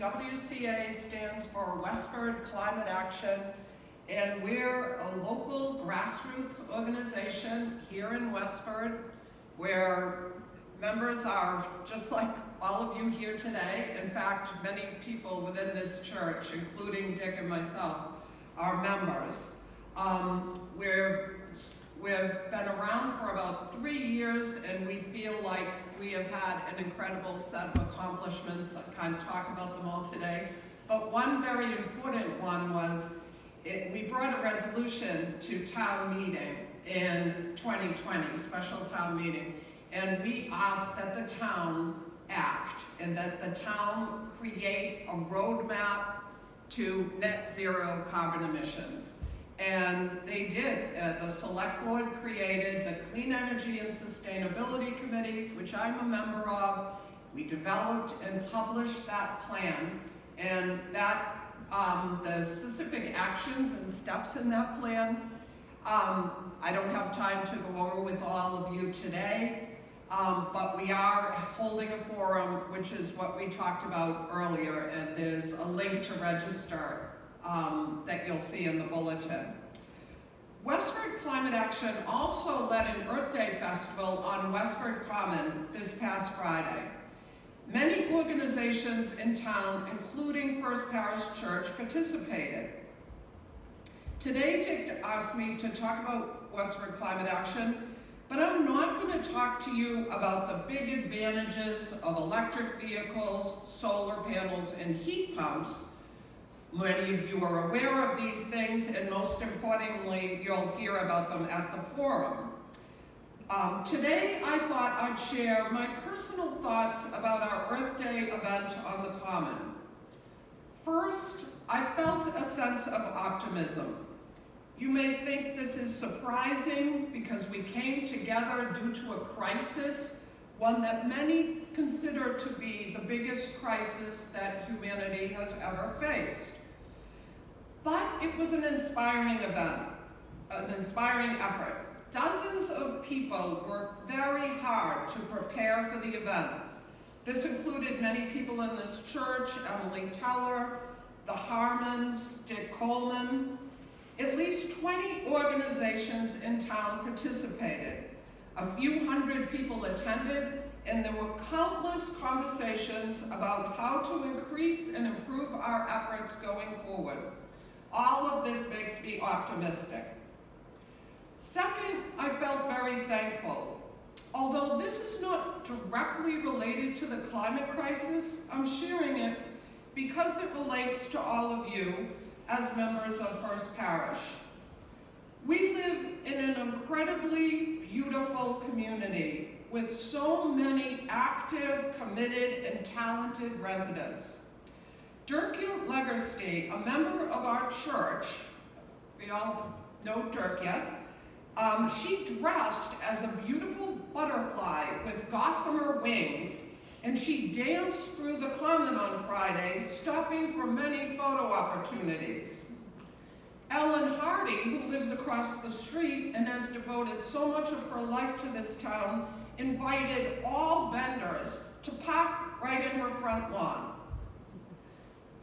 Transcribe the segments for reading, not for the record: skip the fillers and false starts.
WCA stands for Westford Climate Action, and we're a local grassroots organization here in Westford where members are just like all of you here today. In fact, many people within this church, including Dick and myself, are members. We've been around for about 3 years, and we feel like we have had an incredible set of accomplishments. I can't talk about them all today, but one very important one was we brought a resolution to town meeting in 2020, special town meeting, and we asked that the town act and that the town create a roadmap to net zero carbon emissions. And they did. The select board created the Clean Energy and Sustainability Committee, which I'm a member of. We developed and published that plan, and that the specific actions and steps in that plan, I don't have time to go over with all of you today, but we are holding a forum, which is what we talked about earlier, and there's a link to register that you'll see in the bulletin. Westford Climate Action also led an Earth Day festival on Westford Common this past Friday. Many organizations in town, including First Parish Church, participated. Today, Dick asked me to talk about Westford Climate Action, but I'm not going to talk to you about the big advantages of electric vehicles, solar panels, and heat pumps. Many of you are aware of these things, and most importantly, you'll hear about them at the forum. Today, I thought I'd share my personal thoughts about our Earth Day event on the Common. First, I felt a sense of optimism. You may think this is surprising because we came together due to a crisis, one that many consider to be the biggest crisis that humanity has ever faced. But it was an inspiring event, an inspiring effort. Dozens of people worked very hard to prepare for the event. This included many people in this church: Emily Teller, the Harmons, Dick Coleman. At least 20 organizations in town participated. A few hundred people attended, and there were countless conversations about how to increase and improve our efforts going forward. All of this makes me optimistic. Second, I felt very thankful. Although this is not directly related to the climate crisis, I'm sharing it because it relates to all of you as members of First Parish. We live in an incredibly beautiful community with so many active, committed, and talented residents. Dirkia Legerste, a member of our church, we all know Dirkia, she dressed as a beautiful butterfly with gossamer wings, and she danced through the Common on Friday, stopping for many photo opportunities. Ellen Hardy, who lives across the street and has devoted so much of her life to this town, invited all vendors to park right in her front lawn.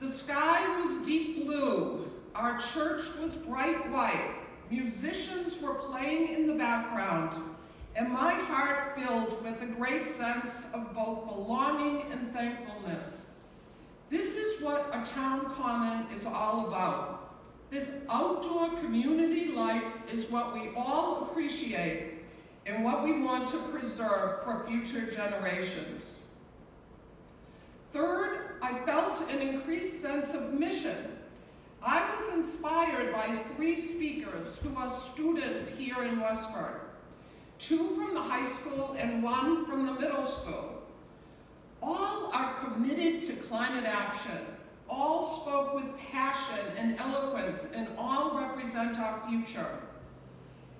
The sky was deep blue. Our church was bright white. Musicians were playing in the background, and my heart filled with a great sense of both belonging and thankfulness. This is what a town common is all about. This outdoor community life is what we all appreciate and what we want to preserve for future generations. Third, I felt an increased sense of mission. I was inspired by 3 speakers who are students here in Westford, 2 from the high school and 1 from the middle school. All are committed to climate action. All spoke with passion and eloquence, and all represent our future.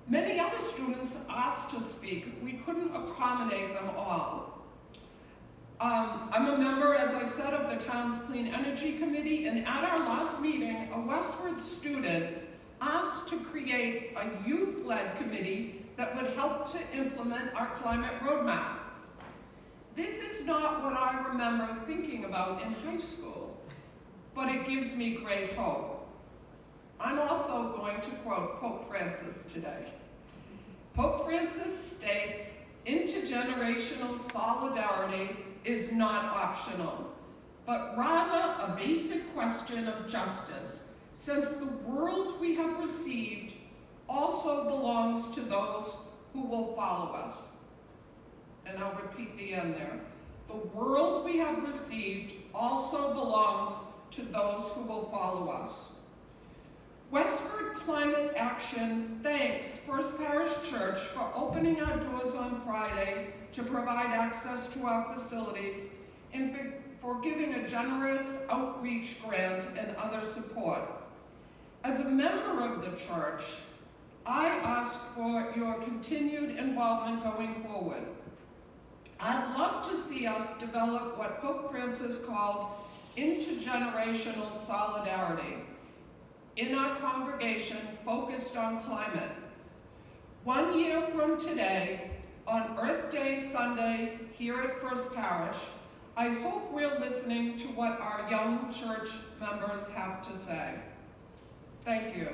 Many other students asked to speak. We couldn't accommodate them all. I'm a member, as I said, of the town's Clean Energy Committee, and at our last meeting, a Westford student asked to create a youth-led committee that would help to implement our climate roadmap. This is not what I remember thinking about in high school. but it gives me great hope. I'm also going to quote Pope Francis today. Pope Francis states, intergenerational solidarity is not optional, but rather a basic question of justice, since the world we have received also belongs to those who will follow us. And I'll repeat the end there. The world we have received also belongs to those who will follow us. Westford Climate Action thanks First Parish Church for opening our doors on Friday to provide access to our facilities and for giving a generous outreach grant and other support. As a member of the church, I ask for your continued involvement going forward. I'd love to see us develop what Pope Francis called intergenerational solidarity in our congregation focused on climate. 1 year from today, on Earth Day Sunday here at First Parish, I hope we're listening to what our young church members have to say. Thank you.